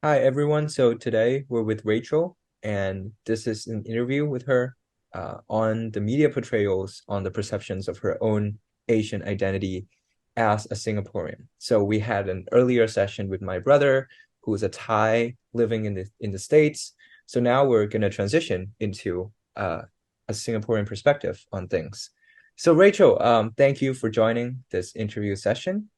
Hi, everyone. So today we're with Rachel, and this is an interview with her on the media portrayals on the perceptions of her own Asian identity as a Singaporean. So we had an earlier session with my brother, who is a Thai living in the States. So now we're going to transition into a Singaporean perspective on things. So Rachel, thank you for joining this interview session.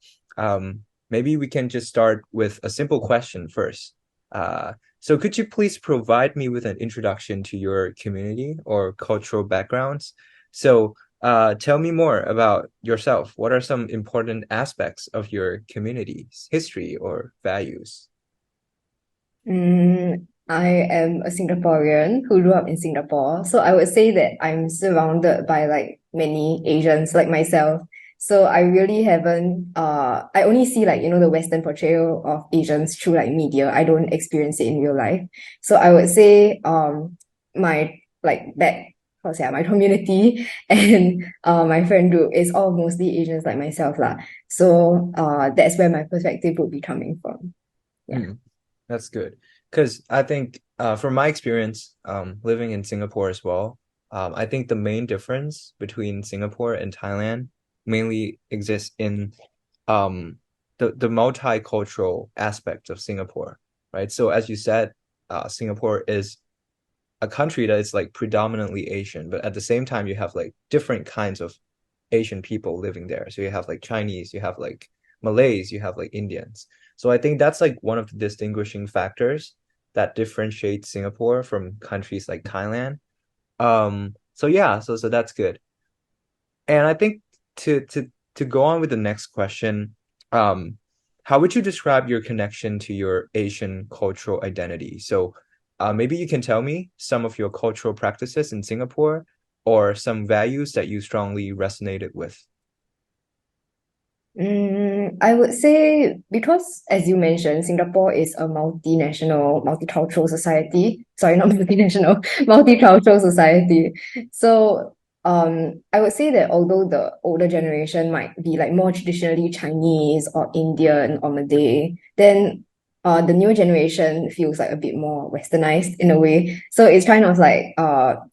Maybe we can just start with a simple question first. Uh, so could you please provide me with an introduction to your community or cultural backgrounds? So tell me more about yourself. What are some important aspects of your community's history or values? I am a Singaporean who grew up in Singapore. So I would say that I'm surrounded by like many Asians like myself. So I really haven't I only see like, the Western portrayal of Asians through like media. I don't experience it in real life. So I would say my like back how to say my community and my friend group is all mostly Asians like myself lah. So that's where my perspective would be coming from. Yeah. Hmm, that's good. Because I think from my experience living in Singapore as well, I think the main difference between Singapore and Thailand mainly exists in the multicultural aspect of Singapore, right? So as you said, Singapore is a country that is like predominantly Asian, but at the same time you have like different kinds of Asian people living there. So you have like Chinese, you have like Malays, you have like Indians. So I think that's like one of the distinguishing factors that differentiates Singapore from countries like Thailand. So yeah, so that's good. And I think to go on with the next question, um, how would you describe your connection to your Asian cultural identity? So, maybe you can tell me some of your cultural practices in Singapore or some values that you strongly resonated with. I would say because, as you mentioned, Singapore is a multinational, multicultural society. Sorry, not multinational, multicultural society. So, I would say that although the older generation might be like more traditionally Chinese or Indian or Malay, then the newer generation feels like a bit more westernized in a way. So it's kind of like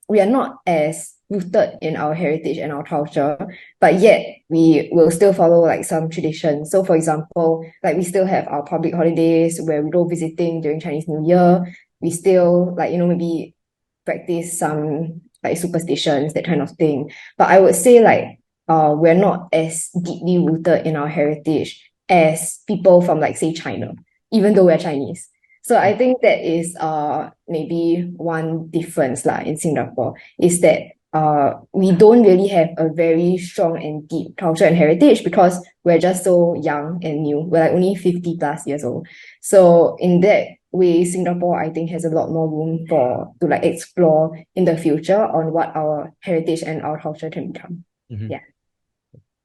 we are not as rooted in our heritage and our culture, but yet we will still follow like some traditions. So for example, like we still have our public holidays where we go visiting during Chinese New Year. We still like, maybe practice some like superstitions, that kind of thing. But I would say like we're not as deeply rooted in our heritage as people from like say China, even though we're Chinese. So I think that is maybe one difference lah in Singapore is that we don't really have a very strong and deep culture and heritage because we're just so young and new. We're like only 50 plus years old. So in that way, Singapore, I think, has a lot more room for to like explore in the future on what our heritage and our culture can become. Mhm. Yeah.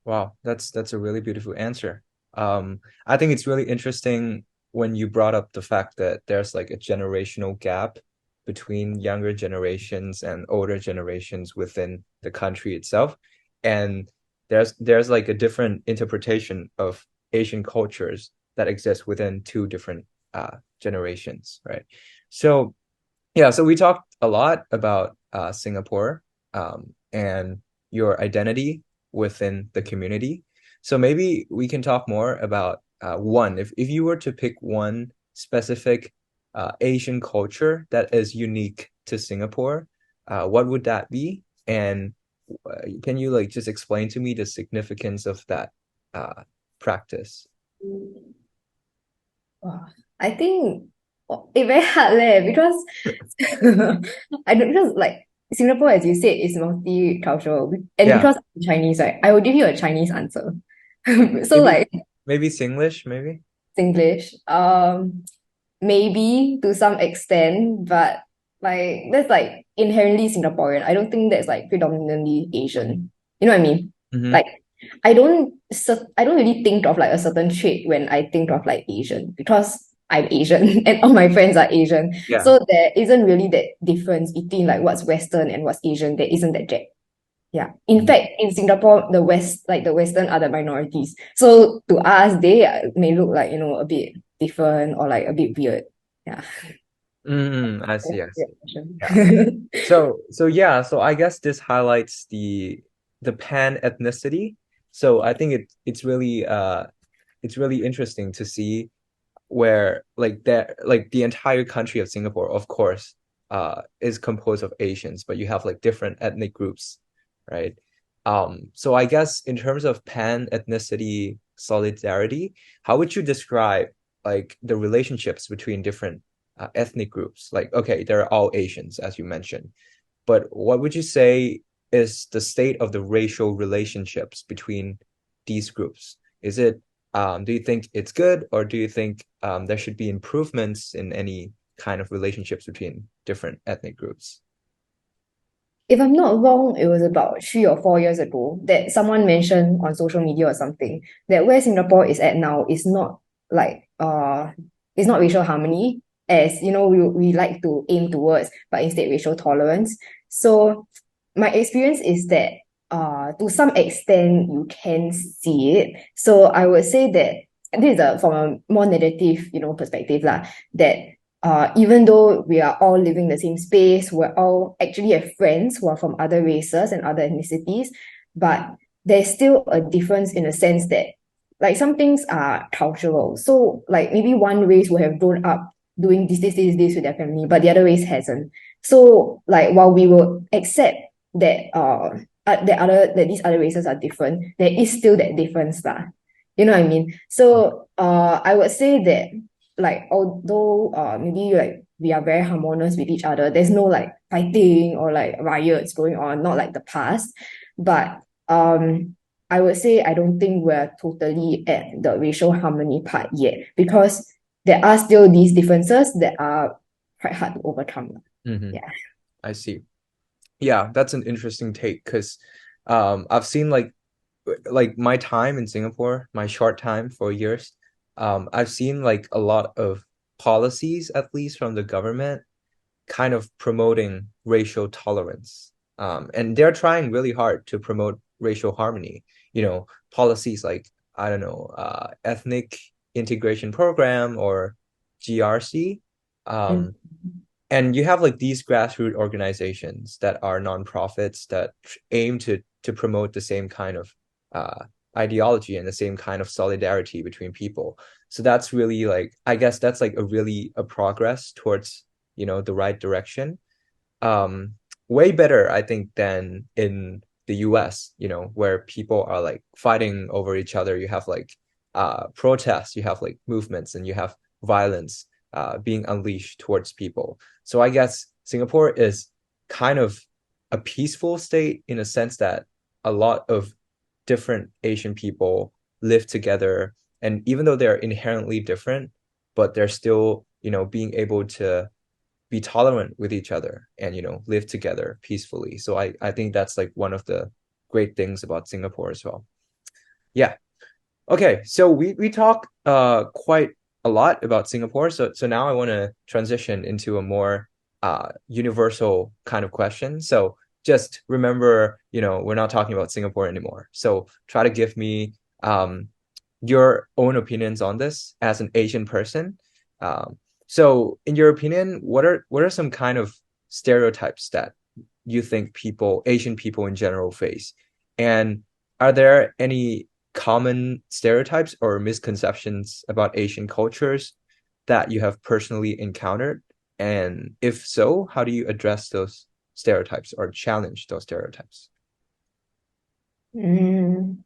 Wow, that's a really beautiful answer. I think it's really interesting when you brought up the fact that there's like a generational gap between younger generations and older generations within the country itself. And there's like a different interpretation of Asian cultures that exist within two different generations, right? So yeah, so we talked a lot about Singapore and your identity within the community. So maybe we can talk more about one. If you were to pick one specific Asian culture that is unique to Singapore, what would that be? And can you like just explain to me the significance of that practice? Wow. I think it very hard because I don't because like Singapore, as you said, is multicultural, and Yeah, because I'm Chinese, right? I will give you a Chinese answer. So maybe like maybe Singlish, maybe. Singlish, maybe to some extent, but like that's like inherently Singaporean. I don't think that's like predominantly Asian. You know what I mean? Hmm. Like I don't really think of like a certain trait when I think of like Asian because I'm Asian and all my friends are Asian. Yeah. So there isn't really that difference between like what's Western and what's Asian. There isn't that jet. Yeah. In Mhm. fact, in Singapore, the Western are the minorities. So to us, they may look like, a bit different or like a bit weird. Yeah. I see, I Yeah. see. Yeah. So I guess this highlights the pan ethnicity. So I think it's really interesting to see where like the entire country of Singapore, of course, is composed of Asians, but you have like different ethnic groups, right? So I guess in terms of pan ethnicity solidarity, how would you describe like the relationships between different ethnic groups? Like, okay, they're all Asians, as you mentioned, but what would you say is the state of the racial relationships between these groups? Is it, do you think it's good, or do you think there should be improvements in any kind of relationships between different ethnic groups? If I'm not wrong, it was about 3 or 4 years ago that someone mentioned on social media or something that where Singapore is at now is not like it's not racial harmony as we like to aim towards, but instead racial tolerance. So my experience is that to some extent you can see it. So I would say that this is from a more negative, perspective lah, that even though we are all living the same space, we're all actually have friends who are from other races and other ethnicities, but there's still a difference in the sense that like some things are cultural. So like maybe one race will have grown up doing this with their family, but the other race hasn't. So like while we will accept that that these other races are different, there is still that difference lah. You know what I mean? So I would say that like although maybe like we are very harmonious with each other, there's no like fighting or like riots going on, not like the past. But I would say I don't think we're totally at the racial harmony part yet because there are still these differences that are quite hard to overcome. Hmm. Yeah. I see. Yeah, that's an interesting take because I've seen like my time in Singapore, my short time, 4 years, I've seen like a lot of policies, at least from the government, kind of promoting racial tolerance. And they're trying really hard to promote racial harmony. Policies like, I don't know, ethnic integration program or GRC. Mm. Um, and you have like these grassroots organizations that are nonprofits that aim to promote the same kind of ideology and the same kind of solidarity between people. So that's really like, I guess that's like a progress towards the right direction. um Way better, I think, than in the US, where people are like fighting over each other. You have like protests, you have like movements, and you have violence being unleashed towards people. So I guess Singapore is kind of a peaceful state in a sense that a lot of different Asian people live together, and even though they're inherently different, but they're still being able to be tolerant with each other and live together peacefully. So I think that's like one of the great things about Singapore as well. Yeah. Okay, so we talk quite a lot about Singapore. So now I want to transition into a more universal kind of question. So just remember, we're not talking about Singapore anymore. So try to give me your own opinions on this as an Asian person. So in your opinion, what are some kind of stereotypes that you think Asian people in general face? And are there any common stereotypes or misconceptions about Asian cultures that you have personally encountered? And if so, how do you address those stereotypes or challenge those stereotypes? Mm.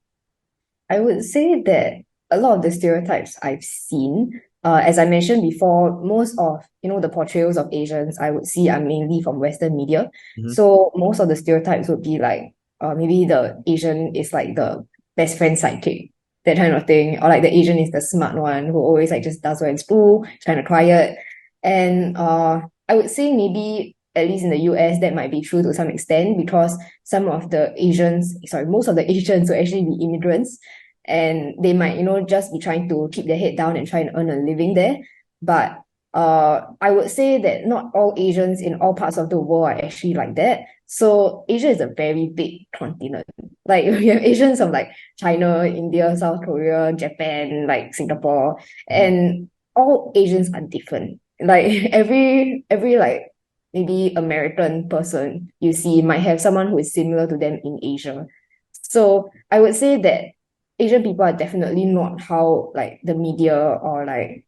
I would say that a lot of the stereotypes I've seen, as I mentioned before, most of the portrayals of Asians I would see are mainly from Western media. Hmm. So most of the stereotypes would be like, maybe the Asian is like the best friend sidekick, that kind of thing, or like the Asian is the smart one who always like just does well in school, kind of quiet. And I would say maybe at least in the US that might be true to some extent because most of the Asians will actually be immigrants and they might just be trying to keep their head down and try and earn a living there. But I would say that not all Asians in all parts of the world are actually like that. So Asia is a very big continent. Like we have Asians from like China, India, South Korea, Japan, like Singapore, Hmm. and all Asians are different. like every like maybe American person you see might have someone who is similar to them in Asia. So I would say that Asian people are definitely not how like the media or like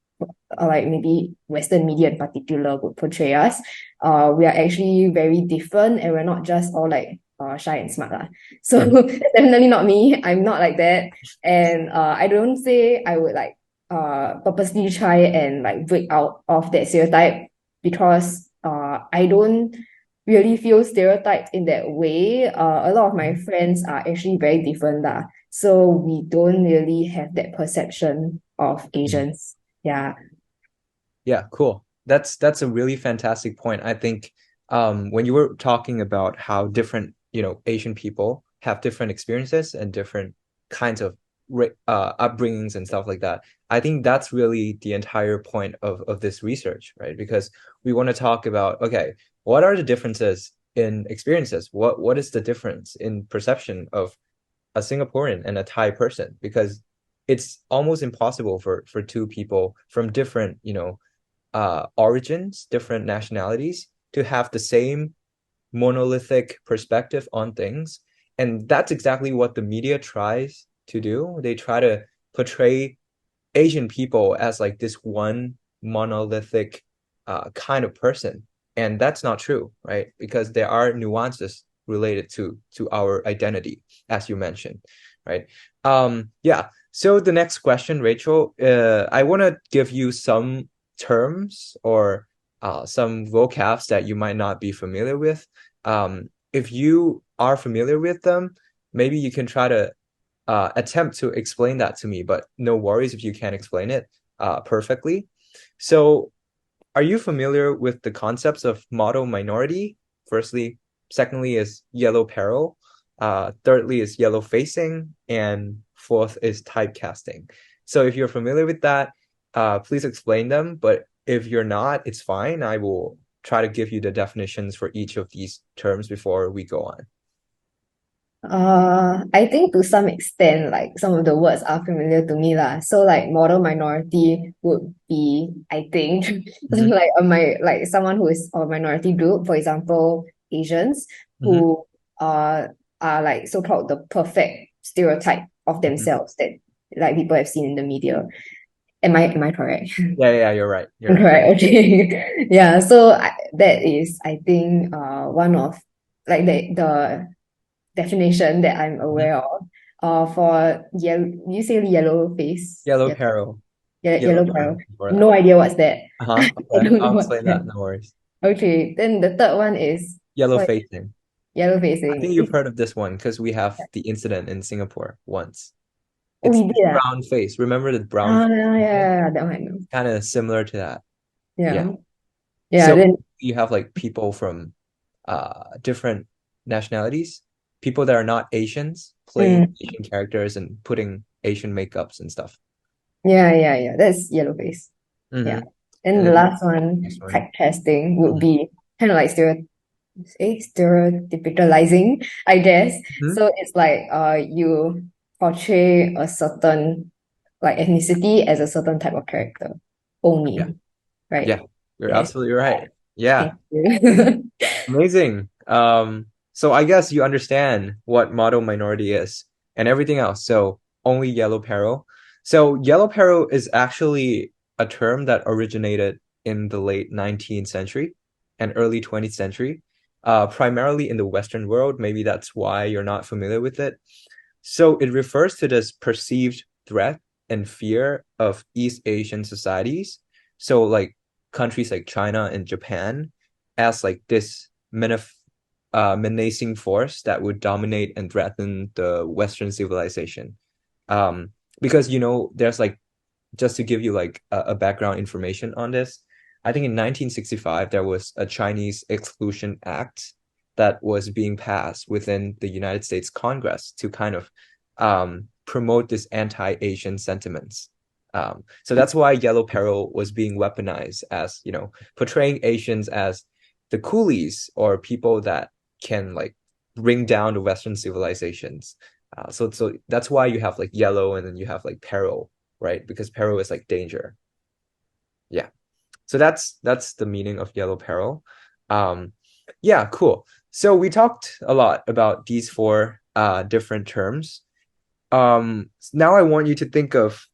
maybe Western media in particular would portray us. We are actually very different and we're not just all like shy and smart lah. So Mhm. that's definitely not me. I'm not like that. And I don't say I would like purposely try and like break out of that stereotype because I don't really feel stereotyped in that way. A lot of my friends are actually very different lah. So we don't really have that perception of Mhm. Asians. Yeah. Yeah, cool. That's a really fantastic point. I think when you were talking about how different, Asian people have different experiences and different kinds of upbringings and stuff like that, I think that's really the entire point of this research, right? Because we want to talk about, okay, what are the differences in experiences? What is the difference in perception of a Singaporean and a Thai person? Because it's almost impossible for two people from different, origins, different nationalities, to have the same monolithic perspective on things. And that's exactly what the media tries to do. They try to portray Asian people as like this one monolithic kind of person. And that's not true, right? Because there are nuances related to our identity, as you mentioned, right? Yeah. So the next question, Rachel, I want to give you some terms or some vocabs that you might not be familiar with. If you are familiar with them, maybe you can try to attempt to explain that to me, but no worries if you can't explain it perfectly. So, are you familiar with the concepts of model minority? Firstly, secondly is yellow peril, thirdly is yellow facing, and fourth is typecasting. So, if you're familiar with that, please explain them. But if you're not, it's fine. I will try to give you the definitions for each of these terms before we go on. I think to some extent, like some of the words are familiar to me lah. So like model minority would be, I think, Hmm. like someone who is a minority group, for example, Asians Hmm. who are like so-called the perfect stereotype of Hmm. themselves that like people have seen in the media. Am I correct? Yeah, yeah, you're right. You're right. Correct. Okay. Yeah. So that is, I think, one of like the definition that I'm Mhm. aware of. For yellow, you say yellow face, Yellow yeah, peril. yellow Yellow barrel. peril before that. No idea what's that. Uh-huh. I Okay. don't know I'll what's explain that. that. No worries. Okay, then the third one is Yellow what? facing. Yellow I think facing. you've heard of this one because we have the incident in Singapore once. Oh, It's we the did that. brown face. Remember the brown Ah, face yeah, yeah, incident? yeah, that one I know. Kind of similar to that. Yeah. Yeah, yeah. So Then you have like people from different nationalities, people that are not Asians playing mm, Asian characters and putting Asian makeups and stuff. yeah, yeah, yeah. That's yellow face. Yeah. Hmm. Then And the then last one, next one. typecasting, would Mhm. be kind of like stereotypicalizing, I guess. Mhm. So it's like you portray a certain like ethnicity as a certain type of character Yeah. only, Yeah. right? You're Yes. absolutely right. Yeah. Thank you. Amazing. So I guess you understand what model minority is and everything else. So only yellow peril. So yellow peril is actually a term that originated in the late 19th century and early 20th century, primarily in the Western world. Maybe that's why you're not familiar with it. So it refers to this perceived threat and fear of East Asian societies. So like countries like China and Japan as like this menacing force that would dominate and threaten the Western civilization. Um, because there's like just to give you like a background information on this, I think in 1965 there was a Chinese Exclusion Act that was being passed within the United States Congress to kind of promote this anti-Asian sentiments. So that's why yellow peril was being weaponized as, portraying Asians as the coolies or people that can like bring down the Western civilizations. So that's why you have like yellow and then you have like peril, right? Because peril is like danger. Yeah. So that's the meaning of yellow peril. Um, yeah, cool. So we talked a lot about these four different terms. Now I want you to think of,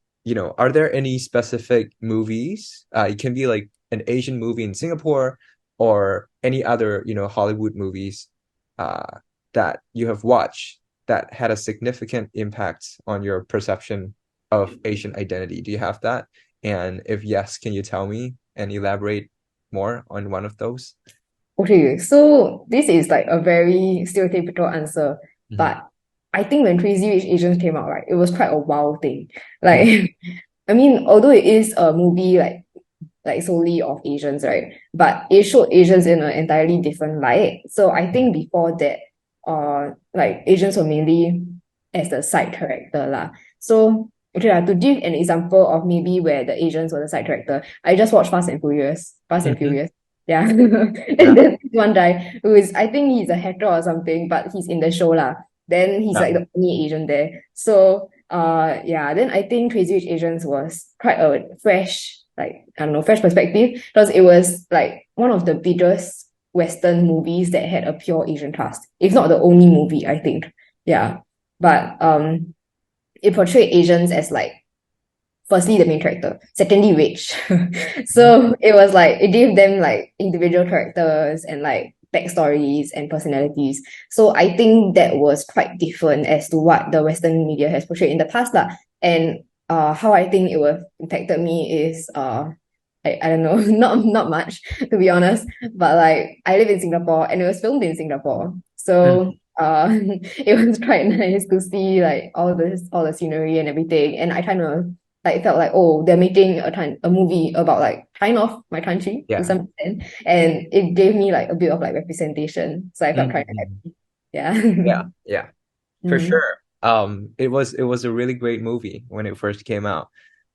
are there any specific movies? It can be like an Asian movie in Singapore or any other, Hollywood movies uh that you have watched that had a significant impact on your perception of Asian identity. Do you have that? And if yes, can you tell me and elaborate more on one of those? Okay, so this is like a very stereotypical answer, Hmm. but I think when Crazy Rich Asians came out, right, it was quite a wow thing. Hmm. Like, I mean, although it is a movie like solely of Asians, right? But it showed Asians in an entirely different light. So I think before that, like Asians were mainly as the side character lah. So okay lah, to give an example of maybe where the Asians were the side character, I just watched Fast and Hmm. Furious. Yeah. Yeah. And then one guy who is, I think he's a hacker or something, but he's in the show lah. Then he's Yeah. like the only Asian there. So yeah, then I think Crazy Rich Asians was quite a fresh, like, I don't know, fresh perspective, because it was like one of the biggest Western movies that had a pure Asian cast, if not the only movie, I think. Yeah. But it portrayed Asians as like firstly the main character, secondly rich. So it was like it gave them like individual characters and like backstories and personalities. So I think that was quite different as to what the Western media has portrayed in the past lah. And how I think it was impacted me is I don't know, not much to be honest. But like I live in Singapore and it was filmed in Singapore. So it was quite nice to see like all the scenery and everything. And I kind of like felt like, oh, they're making a movie about like kind of my country to Yeah. some extent. And it gave me like a bit of like representation. So I felt kind of Mhm. happy. Yeah. Yeah. Yeah. For Mm. sure. It was a really great movie when it first came out.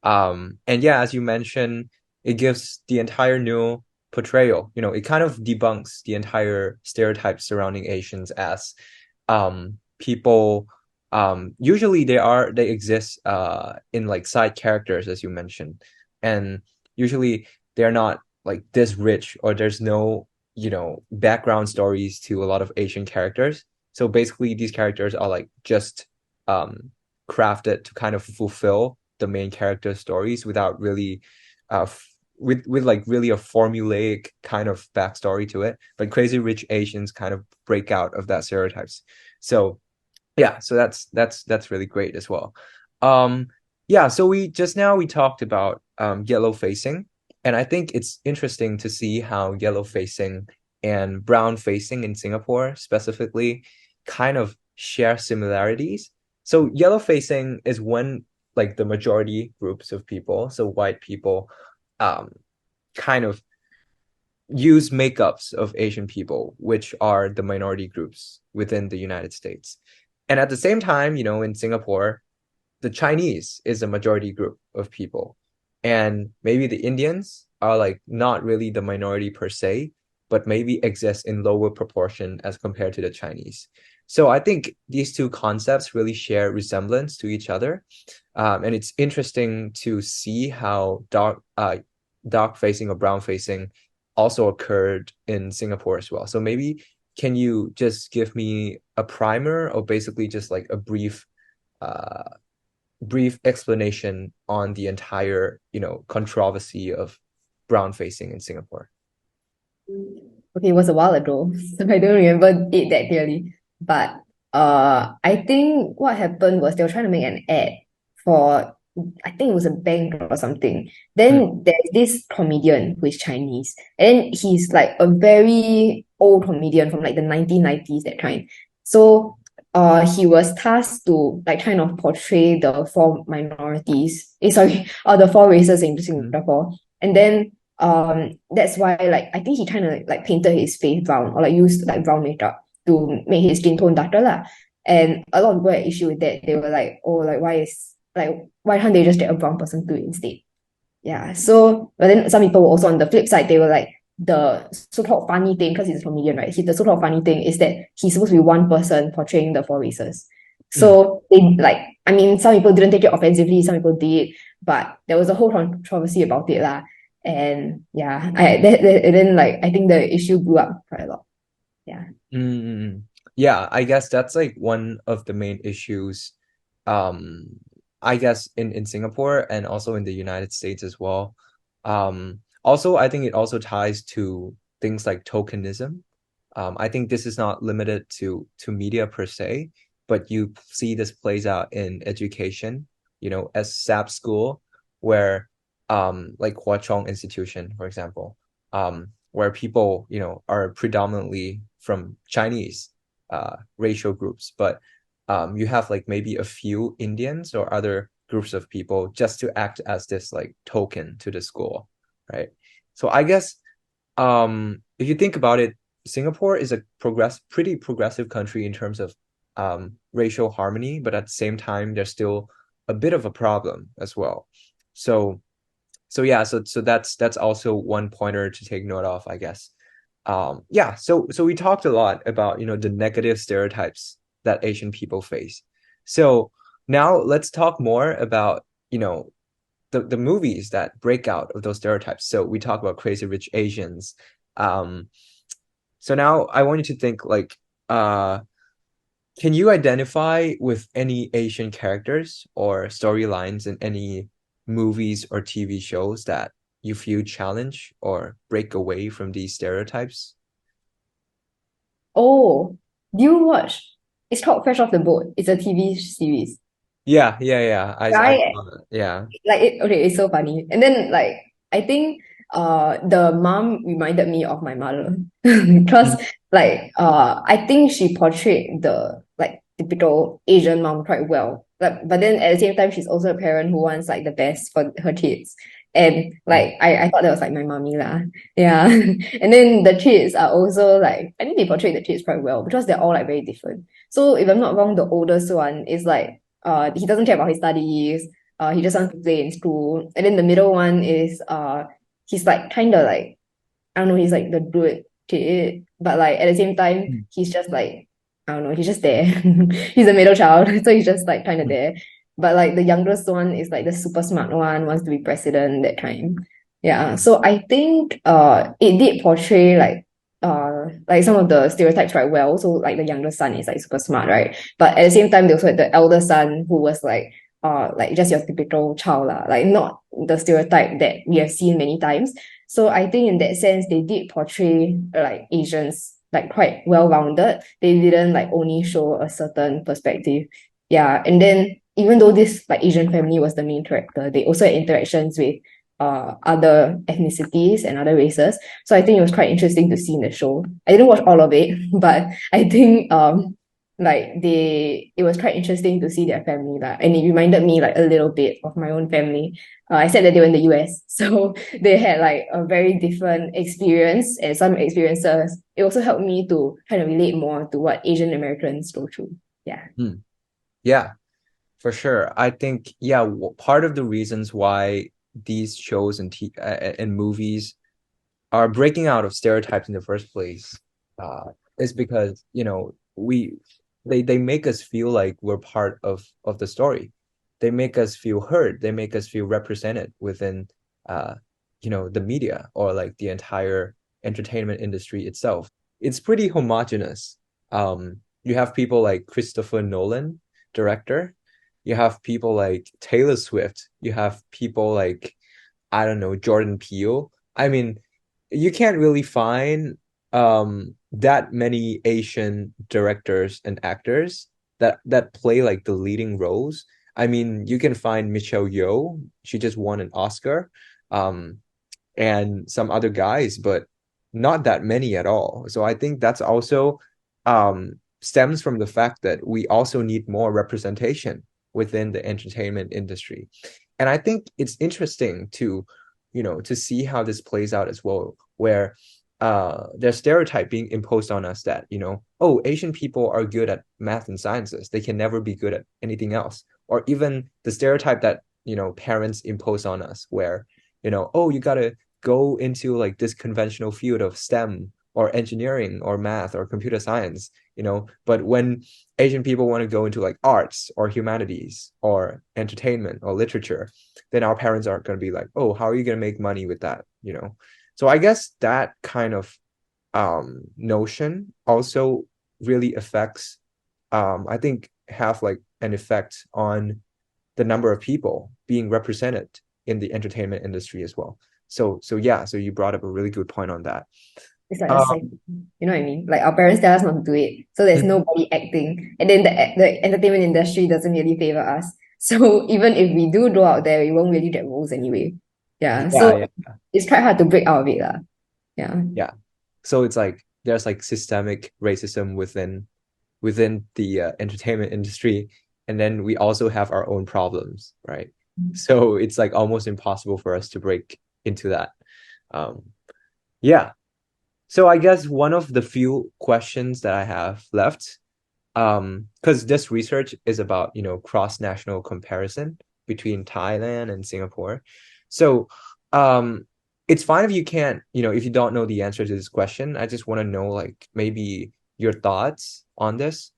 And yeah, as you mentioned, it gives the entire new portrayal. It kind of debunks the entire stereotypes surrounding Asians as people usually they exist in like side characters as you mentioned. And usually they're not like this rich or there's no, background stories to a lot of Asian characters. So basically, these characters are like just crafted to kind of fulfill the main character stories without really, with like really a formulaic kind of backstory to it. But Crazy Rich Asians kind of break out of that stereotypes. So yeah, so that's really great as well. Um, yeah, so we talked about yellow facing, and I think it's interesting to see how yellow facing and brown facing in Singapore specifically kind of share similarities. So yellow facing is when like the majority groups of people, so white people, um, kind of use makeups of Asian people, which are the minority groups within the United States. And at the same time, in Singapore, the Chinese is a majority group of people. And maybe the Indians are like not really the minority per se, but maybe exist in lower proportion as compared to the Chinese. So I think these two concepts really share resemblance to each other. And it's interesting to see how dark facing or brown facing also occurred in Singapore as well. So maybe can you just give me a primer or basically just like a uh, brief explanation on the entire, controversy of brown facing in Singapore? Okay, it was a while ago, so I don't remember it that clearly. But I think what happened was they were trying to make an ad for, I think it was a bank or something. Mm, Then there's this comedian who is Chinese, and he's like a very old comedian from like the 1990s, that kind. So he was tasked to like kind of portray the four minorities, sorry, the four races in mm, Singapore. And then that's why like I think he kind of like painted his face brown or like used like brown makeup to make his skin tone darker lah. And a lot of people had issue with that. They were like, oh, like why can't they just get a brown person to do it instead? Yeah. So but then some people were also on the flip side, they were like the so-called funny thing, because he's a comedian, right? The so-called funny thing is that he's supposed to be one person portraying the four races. mm, So they like, I mean, some people didn't take it offensively, some people did, but there was a whole controversy about it lah. And yeah, and then like I think the issue grew up quite a lot. Yeah. Mm, yeah, I guess that's like one of the main issues, um, I guess in Singapore and also in the United States as well. Also, I think it also ties to things like tokenism. I think this is not limited to media per se, but you see this plays out in education, as SAP school, where like Hua Chong Institution, for example, where people, are predominantly from Chinese racial groups, but you have like maybe a few Indians or other groups of people just to act as this like token to the school, right? So I guess if you think about it, Singapore is a pretty progressive country in terms of racial harmony, but at the same time, there's still a bit of a problem as well. So yeah, so that's also one pointer to take note of, I guess. Yeah, so we talked a lot about, the negative stereotypes that Asian people face. So now let's talk more about, the movies that break out of those stereotypes. So we talk about Crazy Rich Asians. Um, so now I want you to think like, can you identify with any Asian characters or storylines in any movies or TV shows that you feel challenge or break away from these stereotypes? Oh, do you watch? It's called Fresh Off the Boat. It's a TV series, Yeah, yeah, yeah. I right? saw that. Yeah. Like it, okay, it's so funny. And then like I think the mom reminded me of my mother because Mm, like I think she portrayed the like typical Asian mom quite well. But then at the same time she's also a parent who wants like the best for her kids. And mm, like I thought that was like my mommy lah. Yeah. And then the kids are also like I think they portrayed the kids quite well because they're all like very different. So if I'm not wrong, the oldest one is like he doesn't care about his studies, he just wants to play in school. And then the middle one is he's like kind of like I don't know, he's like the good kid, but like at the same time, mm, he's just like I don't know, he's just there. He's a middle child, so he's just like kind of mm, there. But like the youngest one is like the super smart one, wants to be president, that kind. Yeah. So I think it did portray like some of the stereotypes quite well. So like the younger son is like super smart, right? But at the same time, they also had the elder son who was like just your typical child lah, like not the stereotype that we have seen many times. So I think in that sense, they did portray like Asians like quite well-rounded. They didn't like only show a certain perspective. Yeah. And then even though this like Asian family was the main character, they also had interactions with other ethnicities and other races. So I think it was quite interesting to see in the show. I didn't watch all of it, but I think like it was quite interesting to see their family lah. And it reminded me like a little bit of my own family. I said that they were in the US, so they had like a very different experience and some experiences. It also helped me to kind of relate more to what Asian Americans go through. Yeah. mm. Yeah, for sure. I think, yeah, part of the reasons why these shows and movies are breaking out of stereotypes in the first place is because, they make us feel like we're part of the story. They make us feel heard. They make us feel represented within uh, the media or like the entire entertainment industry itself. It's pretty homogenous. You have people like Christopher Nolan, director. You have people like Taylor Swift. You have people like, I don't know, Jordan Peele. I mean, you can't really find that many Asian directors and actors that play like the leading roles. I mean, you can find Michelle Yeoh. She just won an Oscar. Um, and some other guys, but not that many at all. So I think that's also stems from the fact that we also need more representation within the entertainment industry. And I think it's interesting to see how this plays out as well, where there's stereotype being imposed on us that, oh, Asian people are good at math and sciences. They can never be good at anything else. Or even the stereotype that, parents impose on us where, oh, you gotta go into like this conventional field of STEM or engineering or math or computer science, but when Asian people want to go into like arts or humanities or entertainment or literature, then our parents aren't going to be like, oh, how are you going to make money with that? So I guess that kind of notion also really affects, I think have like an effect on the number of people being represented in the entertainment industry as well. So yeah, so you brought up a really good point on that. It's like a Um, cycle. You know what I mean? Like our parents tell us not to do it, so there's nobody acting, and then the entertainment industry doesn't really favor us. So even if we do go out there, we won't really get roles anyway. Yeah. yeah, So yeah, it's quite hard to break out of it, lah. Yeah. yeah. So it's like there's like systemic racism within the entertainment industry, and then we also have our own problems, right? So it's like almost impossible for us to break into that. Um, yeah. So I guess one of the few questions that I have left, because this research is about, cross-national comparison between Thailand and Singapore. So, it's fine if you can't, if you don't know the answer to this question. I just want to know, like, maybe your thoughts on this.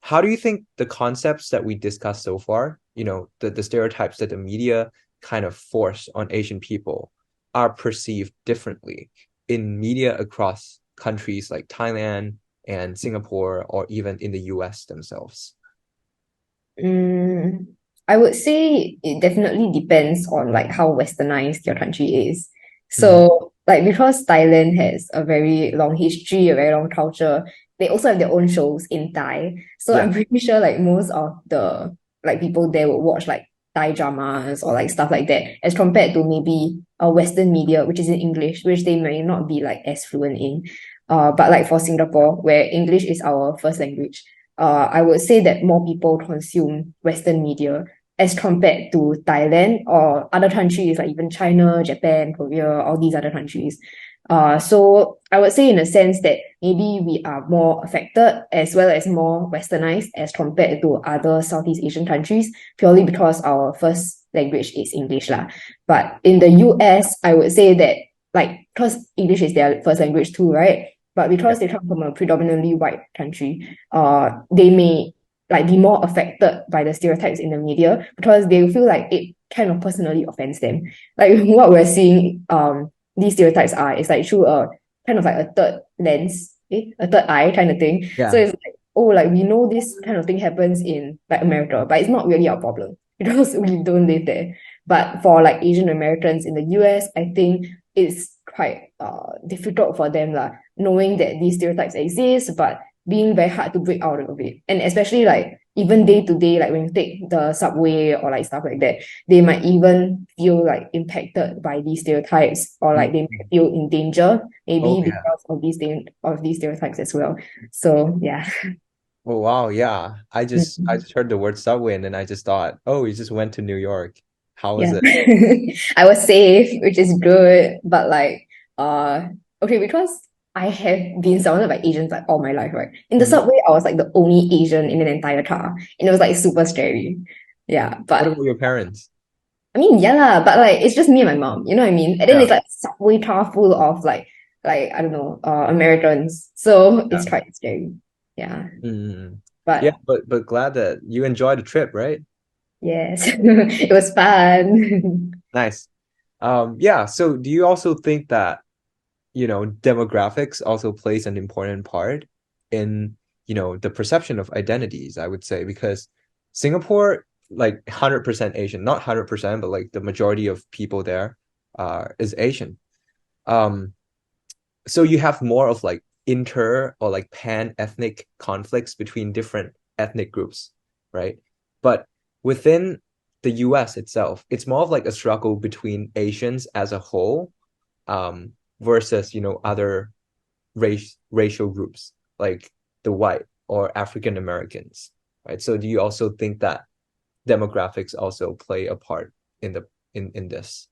How do you think the concepts that we discussed so far, the stereotypes that the media kind of force on Asian people are perceived differently in media across countries like Thailand and Singapore, or even in the US themselves? Mm, I would say it definitely depends on like how westernized your country is. Mhm. So like because Thailand has a very long history, a very long culture, they also have their own shows in Thai. So I'm Yeah, pretty sure like most of the like people there would watch like Thai dramas or like stuff like that as compared to maybe a Western media which is in English, which they may not be like as fluent in. But like for Singapore, where English is our first language, I would say that more people consume Western media as compared to Thailand or other countries like even China, Japan, Korea, all these other countries. So I would say in a sense that maybe we are more affected as well as more westernized as compared to other Southeast Asian countries purely because our first language is English lah. But in the US, I would say that like because English is their first language too, right? But yeah. because they come from a predominantly white country, they may like be more affected by the stereotypes in the media because they feel like it kind of personally offends them. Like what we're seeing, these stereotypes are it's like through a kind of like a third lens, a third eye kind of thing. So Yeah. it's like, oh, like we know this kind of thing happens in like America, but it's not really our problem because we don't live there. But for like Asian Americans in the US, I think it's quite difficult for them lah, knowing that these stereotypes exist, but being very hard to break out of it. And especially like even day to day, like when you take the subway or like stuff like that, they might even feel like impacted by these stereotypes or like they might Mhm. feel in danger, Oh maybe yeah. because of these stereotypes as well. So yeah. Oh wow, yeah. I Mhm. just heard the word subway and then I just thought, oh, you just went to New York. How was Yeah. it? I was safe, which is good, but like okay, because I have been surrounded by Asians like all my life, right? In the Mhm. subway, I was like the only Asian in an entire car, and it was like super scary. Yeah, What but about your parents? I mean, yeah, lah, but like it's just me and my mom, you know what I mean? And then Yeah. it's like subway car full of like I don't know, Americans. So Yeah. it's quite scary. Yeah. Mm. Yeah, But but glad that you enjoyed the trip, right? yes, it was fun. Nice. Yeah, so do you also think that, demographics also plays an important part in, the perception of identities, I would say, because Singapore, like 100% Asian, not 100%, but like the majority of people there is Asian. Um, so you have more of like inter or like pan-ethnic conflicts between different ethnic groups, right? But within the US itself, it's more of like a struggle between Asians as a whole, versus, other racial groups like the white or African Americans, right? So do you also think that demographics also play a part in the in this?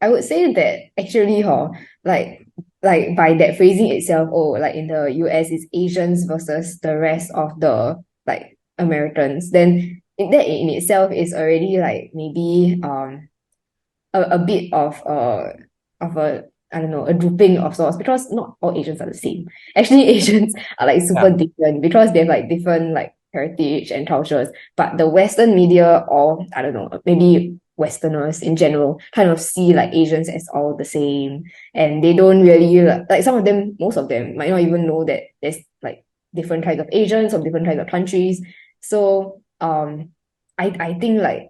I would say that actually, like like by that phrasing itself, oh, like in the US, it's Asians versus the rest of the like Americans. Then that in itself is already like maybe a bit of a I don't know, a grouping of sorts because not all Asians are the same. Actually, Asians are like super Yeah. different because they have like different like heritage and cultures. But the Western media, or I don't know, maybe Westerners in general, kind of see like Asians as all the same, and they don't really like some of them, most of them might not even know that there's like different kinds of Asians from different kinds of countries. So I think like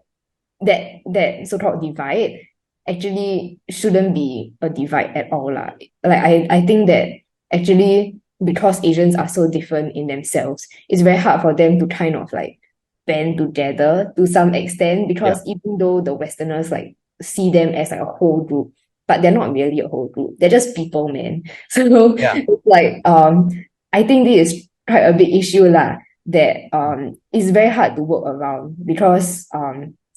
that so-called divide actually shouldn't be a divide at all lah. Like I think that actually because Asians are so different in themselves, it's very hard for them to kind of like band together to some extent Yeah. because even though the Westerners like see them as like a whole group, but they're not really a whole group. They're just people, man. So Yeah. it's like I think this is quite a big issue lah that is very hard to work around because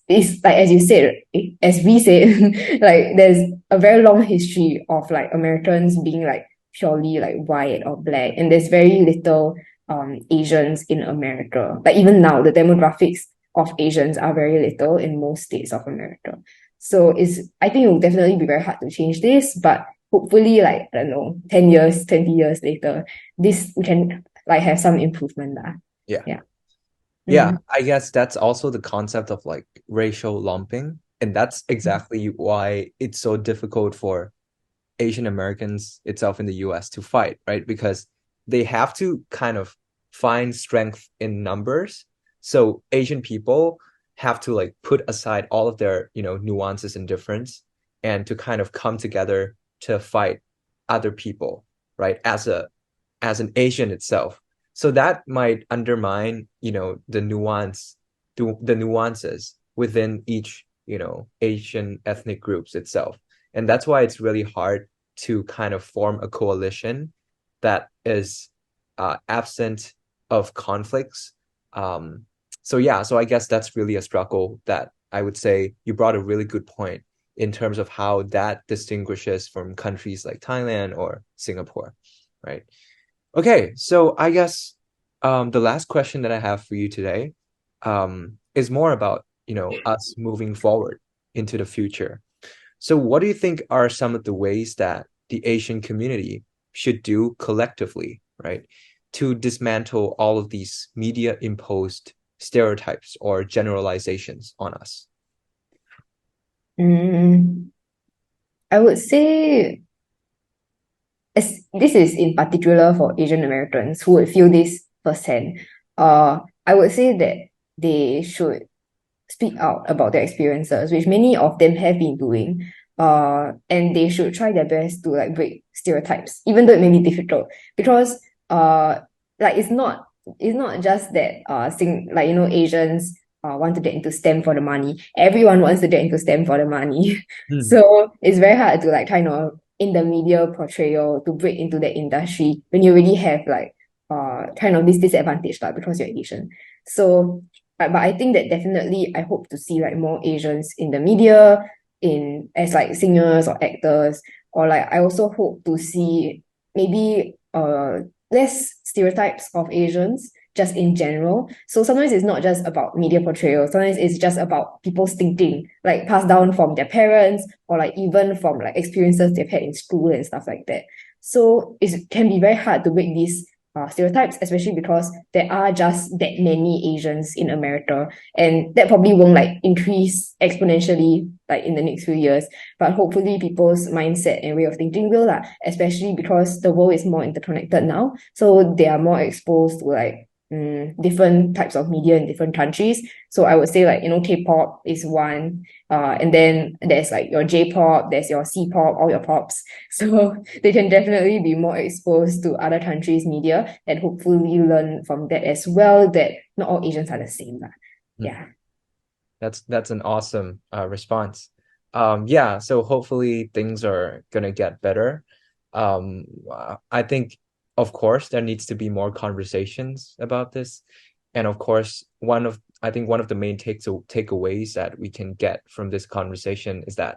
it's like as you said, as we said, like there's a very long history of like Americans being like purely like white or black, and there's very little Asians in America. Like even now, the demographics of Asians are very little in most states of America. So it's I think it will definitely be very hard to change this, but hopefully like I don't know, 10 years, 20 years later, this we can like have some improvement lah. Yeah. Yeah. Yeah, Mm. I guess that's also the concept of like racial lumping. And that's exactly why it's so difficult for Asian Americans itself in the US to fight, right? Because they have to kind of find strength in numbers. So Asian people have to like put aside all of their, nuances and difference and to kind of come together to fight other people, right? As an Asian itself. So that might undermine, the nuances within each, Asian ethnic groups itself. And that's why it's really hard to kind of form a coalition that is absent of conflicts. So yeah, so I guess that's really a struggle that I would say you brought a really good point in terms of how that distinguishes from countries like Thailand or Singapore, right? Okay, so I guess the last question that I have for you today is more about, us moving forward into the future. So what do you think are some of the ways that the Asian community should do collectively, right, to dismantle all of these media imposed stereotypes or generalizations on us? Mm, I would say as this is in particular for Asian Americans who would feel this firsthand, I would say that they should speak out about their experiences, which many of them have been doing. And they should try their best to like break stereotypes, even though it may be difficult, because like it's not just that like Asians want to get into STEM for the money. Everyone wants to get into STEM for the money. Hmm. So it's very hard to like kind of in the media portrayal to break into the industry when you already have like kind of this disadvantage like because you're Asian. So but I think that definitely I hope to see like more Asians in the media in as like singers or actors, or like I also hope to see maybe less stereotypes of Asians just in general. So sometimes it's not just about media portrayal, sometimes it's just about people's thinking, like passed down from their parents or like even from like experiences they've had in school and stuff like that. So it can be very hard to break these stereotypes, especially because there are just that many Asians in America, and that probably won't like increase exponentially like in the next few years. But hopefully, people's mindset and way of thinking will lah, especially because the world is more interconnected now, so they are more exposed to like different types of media in different countries. So I would say like K-pop is one, and then there's like your J-pop, there's your C-pop, all your pops. So they can definitely be more exposed to other countries' media and hopefully learn from that as well. That not all Asians are the same, lah. Hmm. Yeah. That's an awesome response. Yeah, so hopefully things are gonna get better. I think, of course, there needs to be more conversations about this, and of course, I think one of the main takeaways that we can get from this conversation is that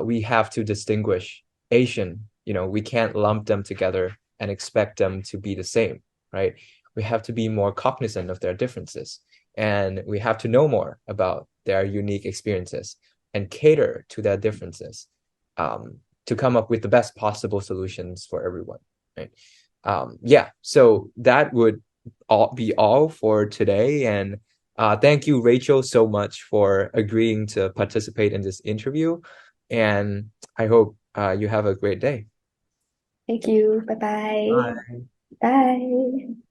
we have to distinguish Asian. We can't lump them together and expect them to be the same, right? We have to be more cognizant of their differences, and we have to know more about their unique experiences and cater to their differences, to come up with the best possible solutions for everyone, right? Yeah, so that would all for today. And thank you, Rachel, so much for agreeing to participate in this interview. And I hope you have a great day. Thank you. Bye-bye. Bye. Bye.